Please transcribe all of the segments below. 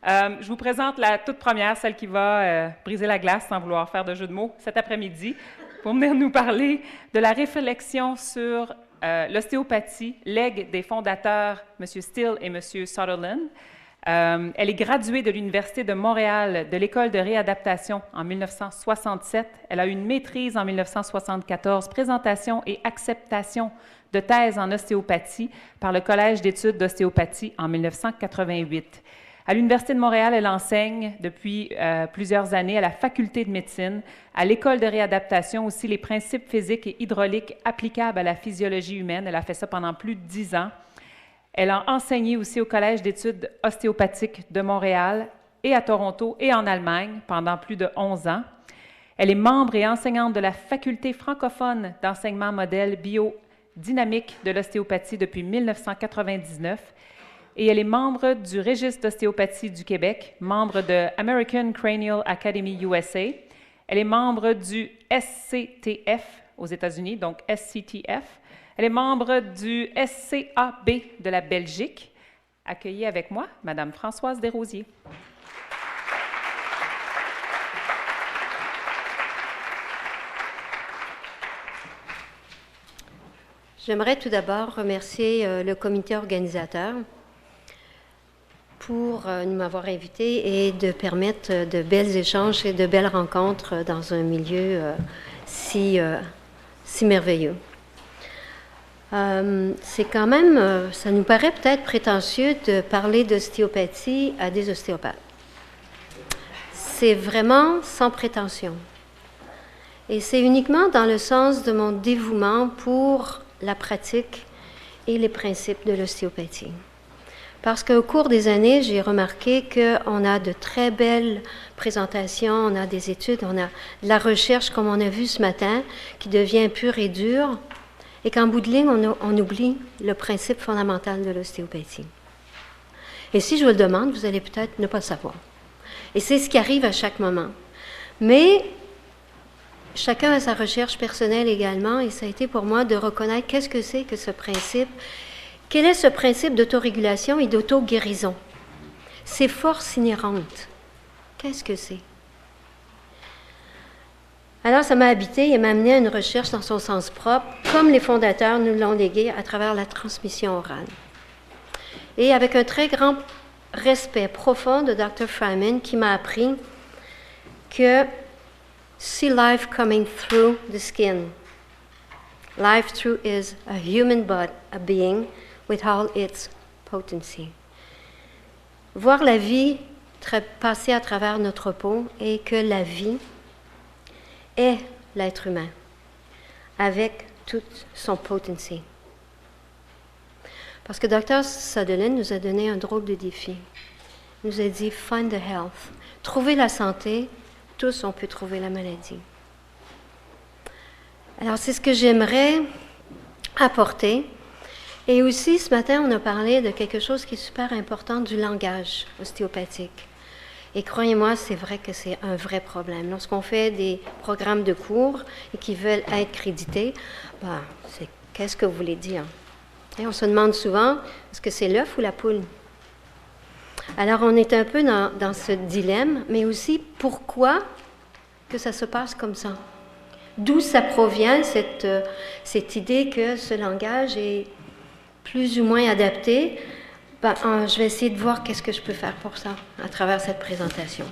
Je vous présente la toute première, celle qui va briser la glace sans vouloir faire de jeu de mots cet après-midi, pour venir nous parler de la réflexion sur l'ostéopathie, legs des fondateurs M. Steele et M. Sutherland. Elle est graduée de l'Université de Montréal de l'École de réadaptation en 1967. Elle a eu une maîtrise en 1974, présentation et acceptation de thèse en ostéopathie par le Collège d'études d'ostéopathie en 1988. À l'Université de Montréal, elle enseigne depuis plusieurs années à la faculté de médecine, à l'École de réadaptation aussi les principes physiques et hydrauliques applicables à la physiologie humaine. Elle a fait ça pendant plus de 10 ans. Elle a enseigné aussi au Collège d'études ostéopathiques de Montréal et à Toronto et en Allemagne pendant plus de 11 ans. Elle est membre et enseignante de la faculté francophone d'enseignement modèle biodynamique de l'ostéopathie depuis 1999 et elle est membre du Registre d'ostéopathie du Québec, membre de American Cranial Academy USA. Elle est membre du SCTF aux États-Unis, donc SCTF. Elle est membre du SCAB de la Belgique. Accueillez avec moi Madame Françoise Desrosiers. J'aimerais tout d'abord remercier le comité organisateur pour m'avoir invité et de permettre de belles échanges et de belles rencontres dans un milieu si merveilleux. C'est quand même, ça nous paraît peut-être prétentieux de parler d'ostéopathie à des ostéopathes. C'est vraiment sans prétention. Et c'est uniquement dans le sens de mon dévouement pour la pratique et les principes de l'ostéopathie. Parce qu'au cours des années, j'ai remarqué qu'on a de très belles présentations, on a des études, on a de la recherche, comme on a vu ce matin, qui devient pure et dure, et qu'en bout de ligne, on oublie le principe fondamental de l'ostéopathie. Et si je vous le demande, vous allez peut-être ne pas le savoir. Et c'est ce qui arrive à chaque moment. Mais chacun a sa recherche personnelle également, et ça a été pour moi de reconnaître qu'est-ce que c'est que ce principe. Quel est ce principe d'autorégulation et d'auto-guérison? Ces forces inhérentes, qu'est-ce que c'est? Alors, ça m'a habité et m'a amené à une recherche dans son sens propre, comme les fondateurs nous l'ont légué à travers la transmission orale. Et avec un très grand respect profond de Dr. Fryman, qui m'a appris que see life coming through the skin. Life through is a human being with all its potency. Voir la vie passer à travers notre peau et que la vie est l'être humain avec toute son potency. Parce que Dr. Sutherland nous a donné un drôle de défi. Il nous a dit « Find the health ». Trouver la santé, tous on peut trouver la maladie. Alors c'est ce que j'aimerais apporter. Et aussi, ce matin, on a parlé de quelque chose qui est super important, du langage ostéopathique. Et croyez-moi, c'est vrai que c'est un vrai problème. Lorsqu'on fait des programmes de cours et qui veulent être crédités, c'est qu'est-ce que vous voulez dire? Et on se demande souvent, est-ce que c'est l'œuf ou la poule? Alors, on est un peu dans ce dilemme, mais aussi pourquoi que ça se passe comme ça? D'où ça provient, cette idée que ce langage est plus ou moins adapté? Je vais essayer de voir qu'est-ce que je peux faire pour ça à travers cette présentation.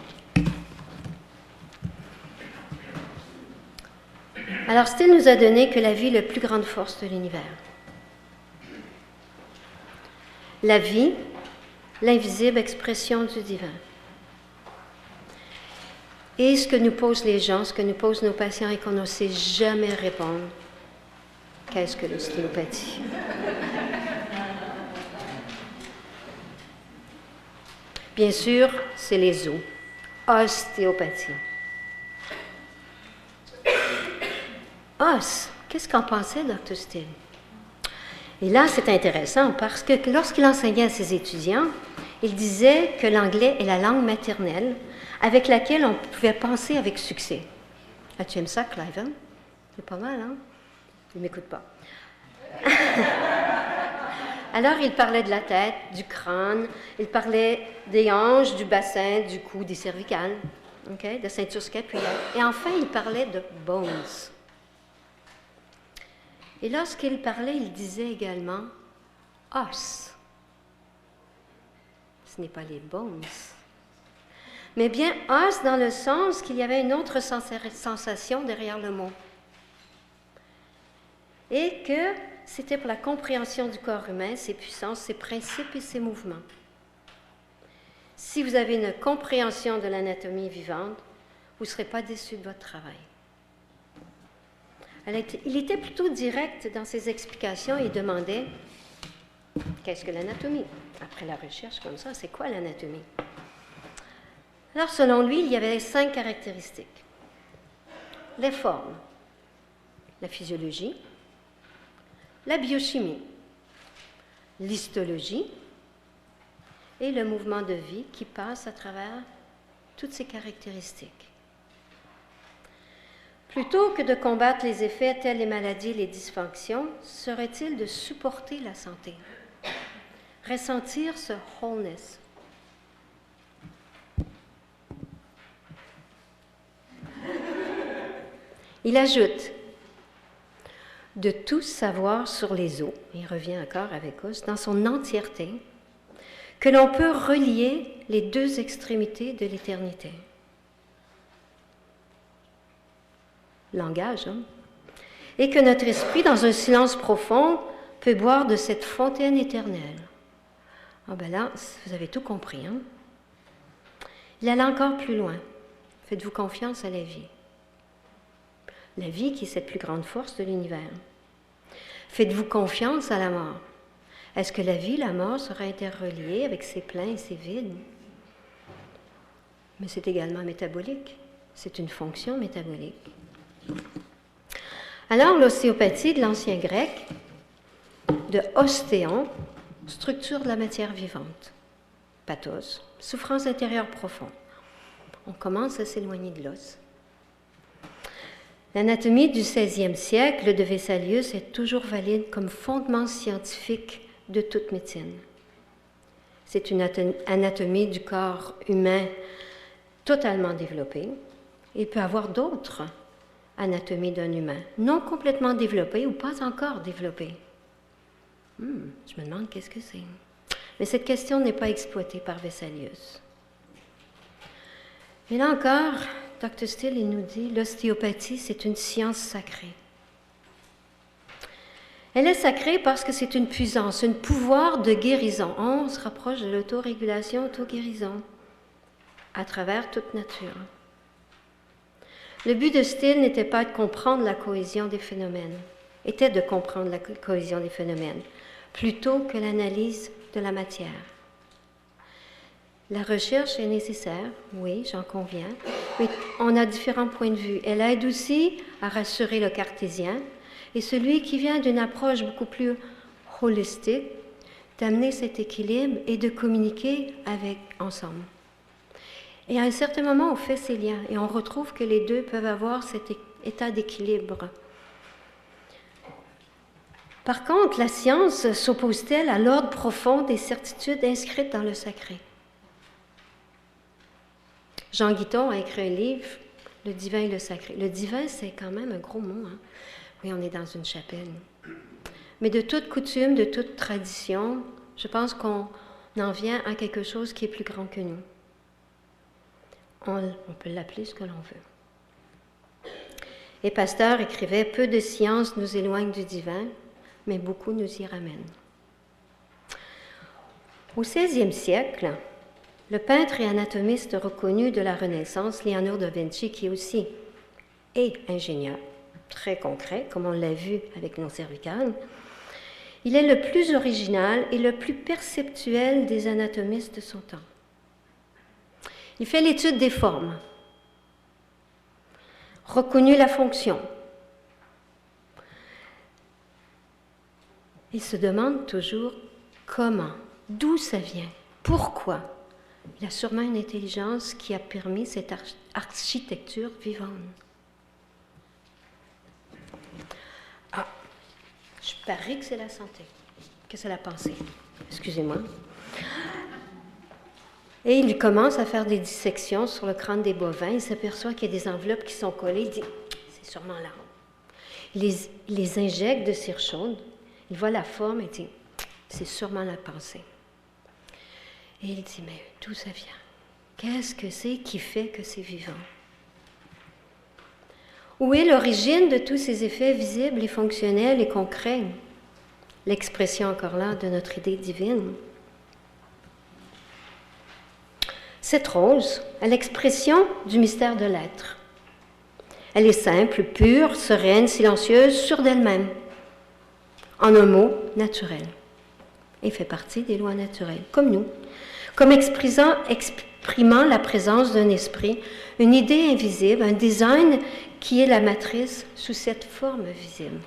Alors, Steele nous a donné que la vie est la plus grande force de l'univers. La vie, l'invisible expression du divin. Et ce que nous posent les gens, ce que nous posent nos patients et qu'on ne sait jamais répondre, qu'est-ce que l'ostéopathie? Bien sûr, c'est les os. Ostéopathie. Os, qu'est-ce qu'en pensait Dr. Steele? Et là, c'est intéressant parce que lorsqu'il enseignait à ses étudiants, il disait que l'anglais est la langue maternelle avec laquelle on pouvait penser avec succès. Ah, tu aimes ça, Clive? Hein? C'est pas mal, hein? Il ne m'écoute pas. Alors, il parlait de la tête, du crâne, il parlait des hanches, du bassin, du cou, des cervicales, okay, de ceinture scapulaire. Et enfin, il parlait de bones. Et lorsqu'il parlait, il disait également os. Ce n'est pas les bones, mais bien os dans le sens qu'il y avait une autre sensation derrière le mot. Et que c'était pour la compréhension du corps humain, ses puissances, ses principes et ses mouvements. Si vous avez une compréhension de l'anatomie vivante, vous ne serez pas déçu de votre travail. Il était plutôt direct dans ses explications et demandait « Qu'est-ce que l'anatomie ?» Après la recherche comme ça, c'est quoi l'anatomie? Alors, selon lui, il y avait 5 caractéristiques. Les formes, la physiologie, la biochimie, l'histologie et le mouvement de vie qui passe à travers toutes ces caractéristiques. Plutôt que de combattre les effets tels les maladies et les dysfonctions, serait-il de supporter la santé, ressentir ce wholeness. Il ajoute de tout savoir sur les os, il revient encore avec os, dans son entièreté, que l'on peut relier les 2 extrémités de l'éternité. Langage, hein? Et que notre esprit, dans un silence profond, peut boire de cette fontaine éternelle. Ah ben là, vous avez tout compris, hein? Il allait encore plus loin. Faites-vous confiance à la vie. La vie qui est cette plus grande force de l'univers. Faites-vous confiance à la mort. Est-ce que la vie, la mort, sera interreliée avec ses pleins et ses vides? Mais c'est également métabolique. C'est une fonction métabolique. Alors, l'ostéopathie de l'ancien grec, de ostéon, structure de la matière vivante. Pathos, souffrance intérieure profonde. On commence à s'éloigner de l'os. L'anatomie du XVIe siècle de Vesalius est toujours valide comme fondement scientifique de toute médecine. C'est une anatomie du corps humain totalement développée. Il peut y avoir d'autres anatomies d'un humain, non complètement développées ou pas encore développées. Je me demande qu'est-ce que c'est. Mais cette question n'est pas exploitée par Vesalius. Et là encore, Dr. Still, il nous dit, l'ostéopathie, c'est une science sacrée. Elle est sacrée parce que c'est une puissance, un pouvoir de guérison. On se rapproche de l'autorégulation, auto-guérison, à travers toute nature. Le but de Still n'était pas de comprendre la cohésion des phénomènes, était de comprendre la cohésion des phénomènes, plutôt que l'analyse de la matière. La recherche est nécessaire, oui, j'en conviens, mais on a différents points de vue. Elle aide aussi à rassurer le cartésien et celui qui vient d'une approche beaucoup plus holistique, d'amener cet équilibre et de communiquer ensemble. Et à un certain moment, on fait ces liens et on retrouve que les deux peuvent avoir cet état d'équilibre. Par contre, la science s'oppose-t-elle à l'ordre profond des certitudes inscrites dans le sacré? Jean Guiton a écrit un livre, Le divin et le sacré. Le divin, c'est quand même un gros mot, hein? Oui, on est dans une chapelle. Mais de toute coutume, de toute tradition, je pense qu'on en vient à quelque chose qui est plus grand que nous. On peut l'appeler ce que l'on veut. Et Pasteur écrivait « Peu de science nous éloigne du divin, mais beaucoup nous y ramène. » Au XVIe siècle, le peintre et anatomiste reconnu de la Renaissance, Leonardo da Vinci, qui aussi est ingénieur, très concret, comme on l'a vu avec nos cervicales, il est le plus original et le plus perceptuel des anatomistes de son temps. Il fait l'étude des formes, reconnu la fonction. Il se demande toujours comment, d'où ça vient, pourquoi. Il a sûrement une intelligence qui a permis cette architecture vivante. Ah, je parie que c'est la santé. que c'est la pensée. Excusez-moi. Et il commence à faire des dissections sur le crâne des bovins. Il s'aperçoit qu'il y a des enveloppes qui sont collées. Il dit, c'est sûrement là. Il les injecte de cire chaude. Il voit la forme et dit, c'est sûrement la pensée. Et il dit, mais d'où ça vient? Qu'est-ce que c'est qui fait que c'est vivant? Où est l'origine de tous ces effets visibles et fonctionnels et concrets? L'expression encore là de notre idée divine. Cette rose est l'expression du mystère de l'être. Elle est simple, pure, sereine, silencieuse, sûre d'elle-même. En un mot, naturelle. Et fait partie des lois naturelles, comme nous. Comme exprimant la présence d'un esprit, une idée invisible, un design qui est la matrice sous cette forme visible.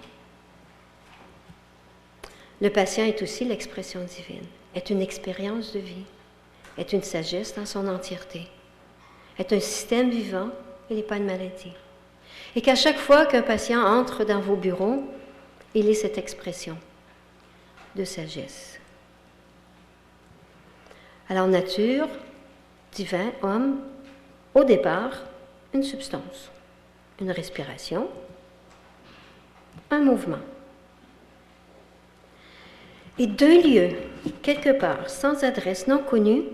Le patient est aussi l'expression divine, est une expérience de vie, est une sagesse dans son entièreté, est un système vivant, il n'est pas une maladie. Et qu'à chaque fois qu'un patient entre dans vos bureaux, il est cette expression de sagesse. Alors, nature, divin, homme, au départ, une substance, une respiration, un mouvement. Et d'un lieu, quelque part, sans adresse, non connue,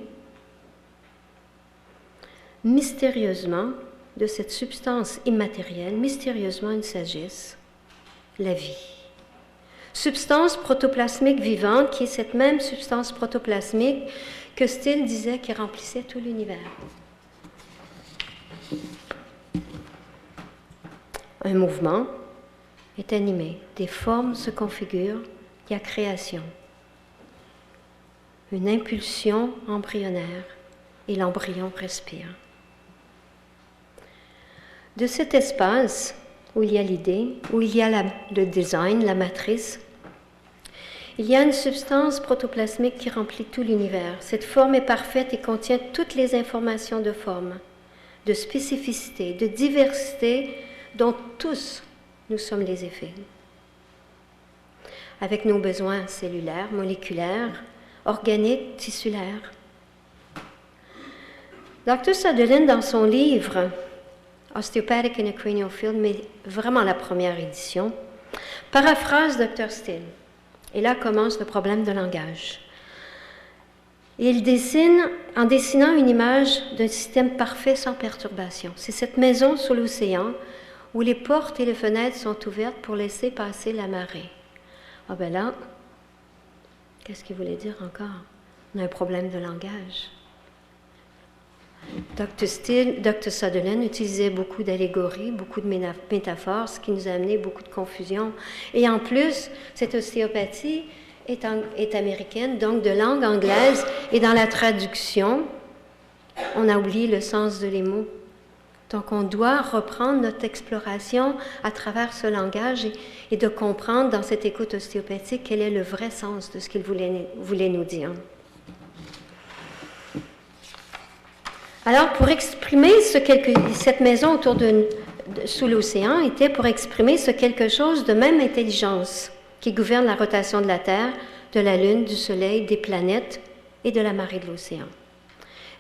mystérieusement, de cette substance immatérielle, mystérieusement une sagesse, la vie. Substance protoplasmique vivante, qui est cette même substance protoplasmique que Still disait qui remplissait tout l'univers. Un mouvement est animé, des formes se configurent, il y a création. Une impulsion embryonnaire et l'embryon respire. De cet espace où il y a l'idée, où il y a le design, la matrice, il y a une substance protoplasmique qui remplit tout l'univers. Cette forme est parfaite et contient toutes les informations de forme, de spécificité, de diversité dont tous nous sommes les effets. Avec nos besoins cellulaires, moléculaires, organiques, tissulaires. Dr. Sutherland, dans son livre Osteopathic in a Cranial Field, mais vraiment la première édition, paraphrase Dr. Still. Et là commence le problème de langage. Il dessine, en dessinant une image d'un système parfait sans perturbation. C'est cette maison sous l'océan où les portes et les fenêtres sont ouvertes pour laisser passer la marée. Ah ben là, qu'est-ce qu'il voulait dire encore? On a un problème de langage. Dr. Sutherland utilisait beaucoup d'allégories, beaucoup de métaphores, ce qui nous a amené beaucoup de confusion. Et en plus, cette ostéopathie est américaine, donc de langue anglaise, et dans la traduction, on a oublié le sens de les mots. Donc on doit reprendre notre exploration à travers ce langage et de comprendre dans cette écoute ostéopathique quel est le vrai sens de ce qu'il voulait nous dire. Alors, pour exprimer cette maison sous l'océan était pour exprimer ce quelque chose de même intelligence qui gouverne la rotation de la Terre, de la Lune, du Soleil, des planètes et de la marée de l'océan.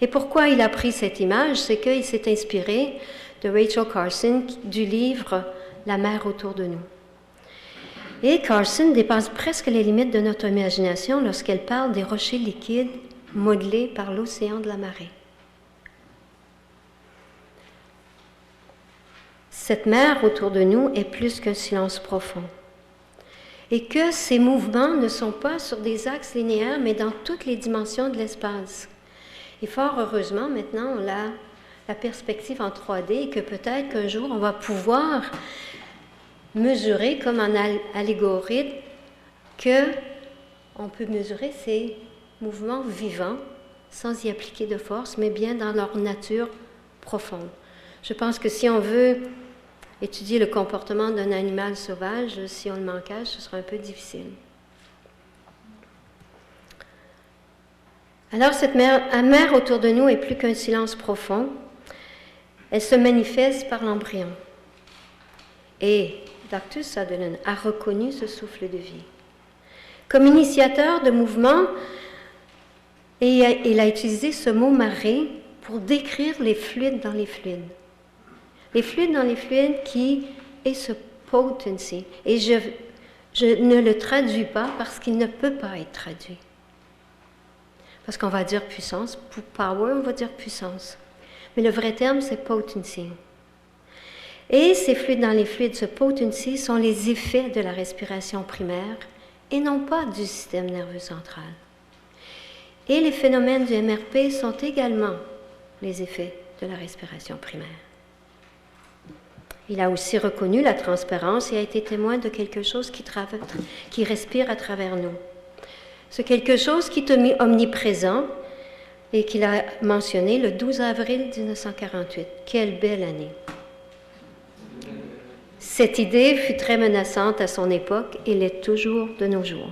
Et pourquoi il a pris cette image? C'est qu'il s'est inspiré de Rachel Carson du livre « La mer autour de nous ». Et Carson dépasse presque les limites de notre imagination lorsqu'elle parle des rochers liquides modelés par l'océan de la marée. Cette mer autour de nous est plus qu'un silence profond. Et que ces mouvements ne sont pas sur des axes linéaires, mais dans toutes les dimensions de l'espace. Et fort heureusement, maintenant, on a la perspective en 3D et que peut-être qu'un jour, on va pouvoir mesurer, comme en algorithme, qu'on peut mesurer ces mouvements vivants sans y appliquer de force, mais bien dans leur nature profonde. Je pense que si on veut étudier le comportement d'un animal sauvage, si on le manquage, ce sera un peu difficile. Alors, cette mer autour de nous est plus qu'un silence profond. Elle se manifeste par l'embryon. Et Dr. Sutherland a reconnu ce souffle de vie. Comme initiateur de mouvement, et il a utilisé ce mot marée pour décrire les fluides dans les fluides. Les fluides dans les fluides qui est ce potency. Et je ne le traduis pas parce qu'il ne peut pas être traduit. Parce qu'on va dire puissance, pour power, on va dire puissance. Mais le vrai terme, c'est potency. Et ces fluides dans les fluides, ce potency, sont les effets de la respiration primaire et non pas du système nerveux central. Et les phénomènes du MRP sont également les effets de la respiration primaire. Il a aussi reconnu la transparence et a été témoin de quelque chose qui respire à travers nous. C'est quelque chose qui est omniprésent et qu'il a mentionné le 12 avril 1948. Quelle belle année! Cette idée fut très menaçante à son époque et l'est toujours de nos jours.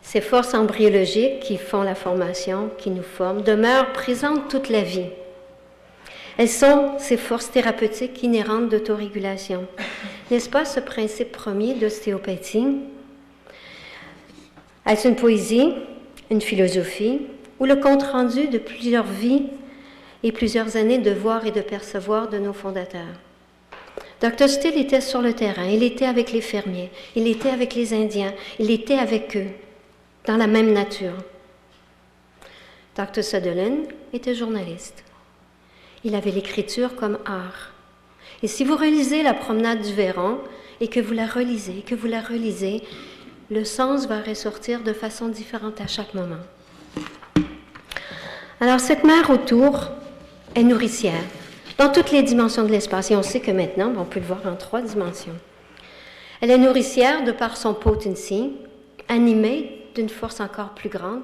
Ces forces embryologiques qui font la formation, qui nous forment, demeurent présentes toute la vie. Elles sont ces forces thérapeutiques inhérentes d'autorégulation. N'est-ce pas ce principe premier d'ostéopathie? Est-ce une poésie, une philosophie ou le compte-rendu de plusieurs vies et plusieurs années de voir et de percevoir de nos fondateurs? Dr. Still était sur le terrain, il était avec les fermiers, il était avec les Indiens, il était avec eux, dans la même nature. Dr. Sutherland était journaliste. Il avait l'écriture comme art. Et si vous relisez La promenade du Véron et que vous la relisez, le sens va ressortir de façon différente à chaque moment. Alors, cette mer autour est nourricière dans toutes les dimensions de l'espace. Et on sait que maintenant, on peut le voir en 3 dimensions. Elle est nourricière de par son potency, animée d'une force encore plus grande.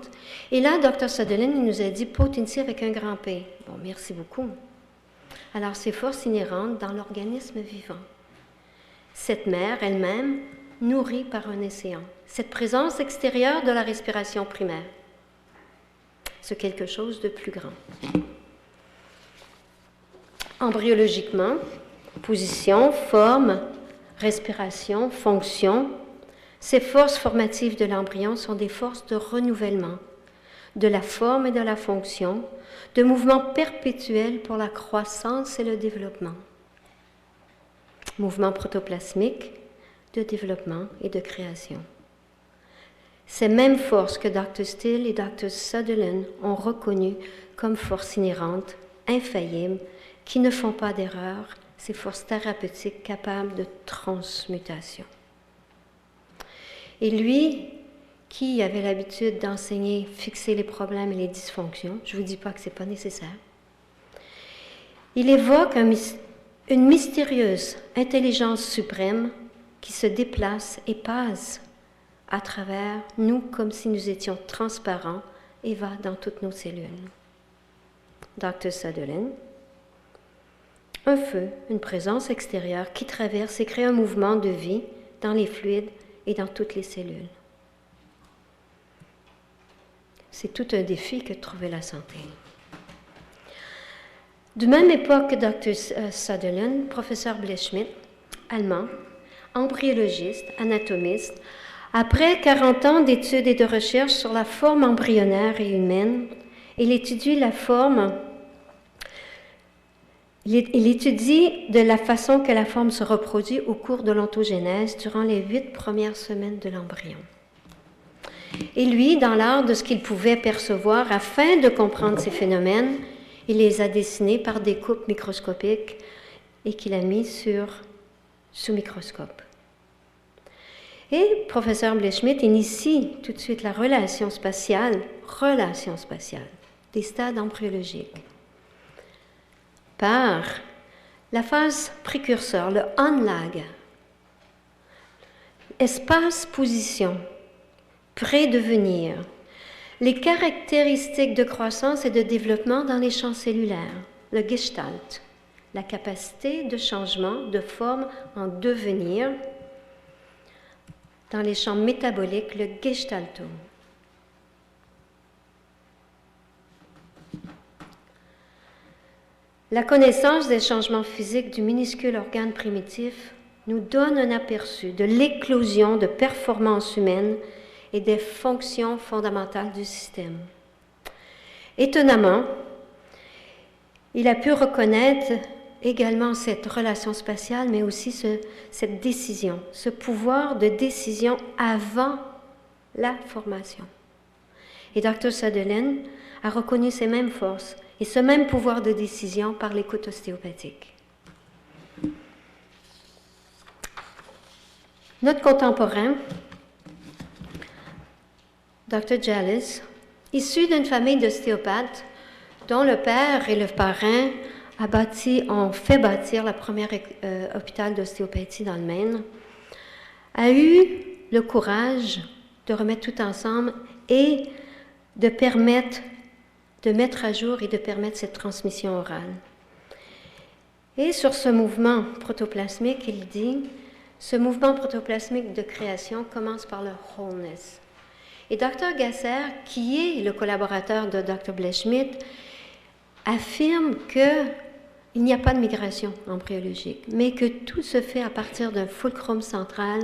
Et là, Dr. Sutherland il nous a dit potency avec un grand P. Bon, merci beaucoup. Alors, ces forces inhérentes dans l'organisme vivant. Cette mer elle-même, nourrie par un océan. Cette présence extérieure de la respiration primaire. C'est quelque chose de plus grand. Embryologiquement, position, forme, respiration, fonction, ces forces formatives de l'embryon sont des forces de renouvellement, de la forme et de la fonction, de mouvements perpétuels pour la croissance et le développement. Mouvement protoplasmique, de développement et de création. Ces mêmes forces que Dr. Still et Dr. Sutherland ont reconnues comme forces inhérentes, infaillibles, qui ne font pas d'erreur, ces forces thérapeutiques capables de transmutation. Et lui, qui avait l'habitude d'enseigner, fixer les problèmes et les dysfonctions, je ne vous dis pas que ce n'est pas nécessaire, il évoque une mystérieuse intelligence suprême qui se déplace et passe à travers nous comme si nous étions transparents et va dans toutes nos cellules. Dr. Sutherland, un feu, une présence extérieure qui traverse et crée un mouvement de vie dans les fluides et dans toutes les cellules. C'est tout un défi que de trouver la santé. De même époque que Dr. Sutherland, professeur Blechschmidt, allemand, embryologiste, anatomiste, après 40 ans d'études et de recherches sur la forme embryonnaire et humaine, il étudie la forme. Il étudie de la façon que la forme se reproduit au cours de l'ontogénèse durant les 8 premières semaines de l'embryon. Et lui, dans l'art de ce qu'il pouvait percevoir, afin de comprendre ces phénomènes, il les a dessinés par des coupes microscopiques et qu'il a mis sous microscope. Et professeur Blechschmidt initie tout de suite la relation spatiale des stades embryologiques par la phase précurseur, le on-lag, espace-position, pré-devenir, les caractéristiques de croissance et de développement dans les champs cellulaires, le gestalt, la capacité de changement de forme en devenir dans les champs métaboliques, le gestaltome. La connaissance des changements physiques du minuscule organe primitif nous donne un aperçu de l'éclosion de performances humaines et des fonctions fondamentales du système. Étonnamment, il a pu reconnaître également cette relation spatiale, mais aussi cette décision, ce pouvoir de décision avant la formation. Et Dr. Sutherland a reconnu ces mêmes forces et ce même pouvoir de décision par l'écoute ostéopathique. Notre contemporain, Dr. Jallis, issu d'une famille d'ostéopathes dont le père et le parrain ont fait bâtir la première hôpital d'ostéopathie dans le Maine, a eu le courage de remettre tout ensemble et de mettre à jour et de permettre cette transmission orale. Et sur ce mouvement protoplasmique, il dit, ce mouvement protoplasmique de création commence par le wholeness. Et Dr. Gasser, qui est le collaborateur de Dr. Blechschmidt, affirme qu'il n'y a pas de migration embryologique, mais que tout se fait à partir d'un fulcrum central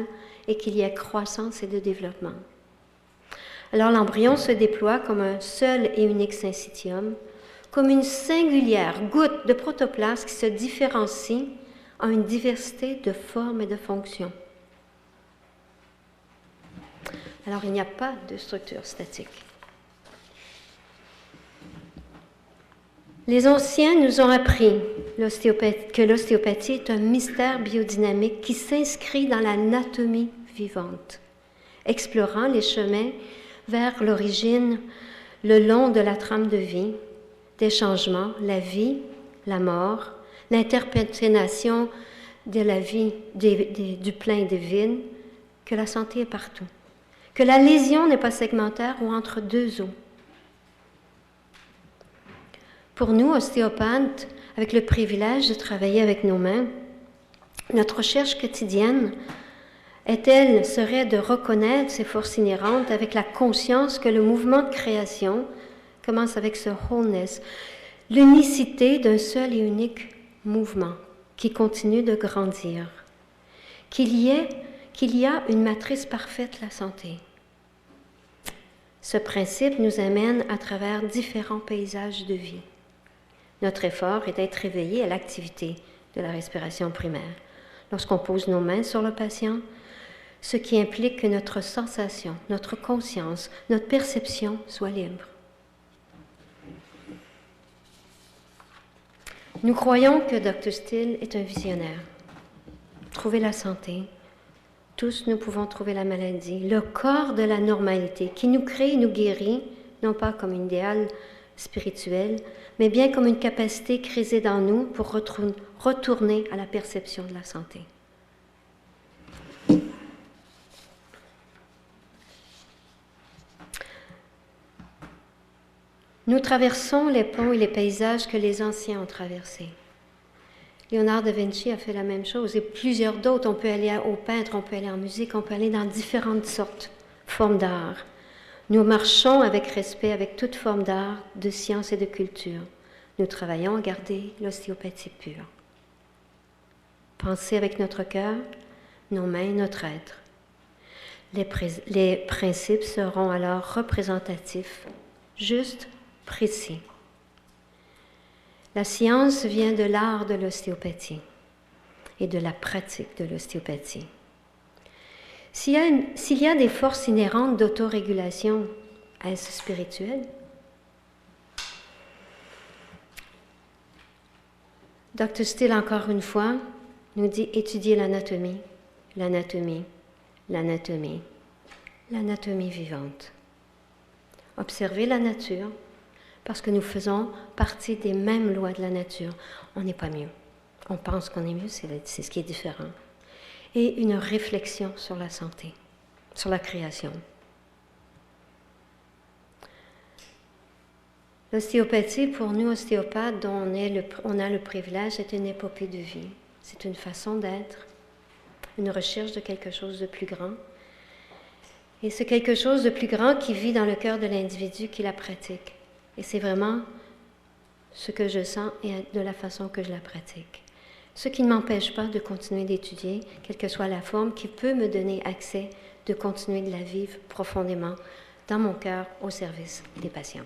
et qu'il y a croissance et de développement. Alors l'embryon se déploie comme un seul et unique syncytium, comme une singulière goutte de protoplasme qui se différencie en une diversité de formes et de fonctions. Alors il n'y a pas de structure statique. Les anciens nous ont appris que l'ostéopathie est un mystère biodynamique qui s'inscrit dans l'anatomie vivante, explorant les chemins vers l'origine le long de la trame de vie, des changements, la vie, la mort, l'interpénétration de la vie du plein et des vides, que la santé est partout, que la lésion n'est pas segmentaire ou entre deux os. Pour nous, ostéopathes, avec le privilège de travailler avec nos mains, notre recherche quotidienne serait de reconnaître ces forces inhérentes avec la conscience que le mouvement de création commence avec ce wholeness, l'unicité d'un seul et unique mouvement qui continue de grandir, qu'il y a une matrice parfaite, la santé. Ce principe nous amène à travers différents paysages de vie. Notre effort est d'être réveillé à l'activité de la respiration primaire. Lorsqu'on pose nos mains sur le patient, ce qui implique que notre sensation, notre conscience, notre perception soit libre. Nous croyons que Dr. Still est un visionnaire. Trouver la santé, tous nous pouvons trouver la maladie, le corps de la normalité qui nous crée et nous guérit, non pas comme un idéal spirituel, mais bien comme une capacité créée dans nous pour retourner à la perception de la santé. Nous traversons les ponts et les paysages que les anciens ont traversés. Léonard de Vinci a fait la même chose et plusieurs d'autres. On peut aller au peintre, on peut aller en musique, on peut aller dans différentes sortes, formes d'art. Nous marchons avec respect avec toute forme d'art, de science et de culture. Nous travaillons à garder l'ostéopathie pure. Penser avec notre cœur, nos mains, notre être. Les principes seront alors représentatifs, justes, précis. La science vient de l'art de l'ostéopathie et de la pratique de l'ostéopathie. S'il y a des forces inhérentes d'autorégulation, est-ce spirituel? Dr. Still, encore une fois, nous dit étudier l'anatomie, l'anatomie, l'anatomie, l'anatomie vivante. Observer la nature, parce que nous faisons partie des mêmes lois de la nature. On n'est pas mieux. On pense qu'on est mieux, c'est ce qui est différent. Et une réflexion sur la santé, sur la création. L'ostéopathie, pour nous ostéopathes, dont on a le privilège, c'est une épopée de vie. C'est une façon d'être, une recherche de quelque chose de plus grand. Et c'est quelque chose de plus grand qui vit dans le cœur de l'individu qui la pratique. Et c'est vraiment ce que je sens et de la façon que je la pratique. ce qui ne m'empêche pas de continuer d'étudier, quelle que soit la forme, qui peut me donner accès de continuer de la vivre profondément dans mon cœur au service des patients.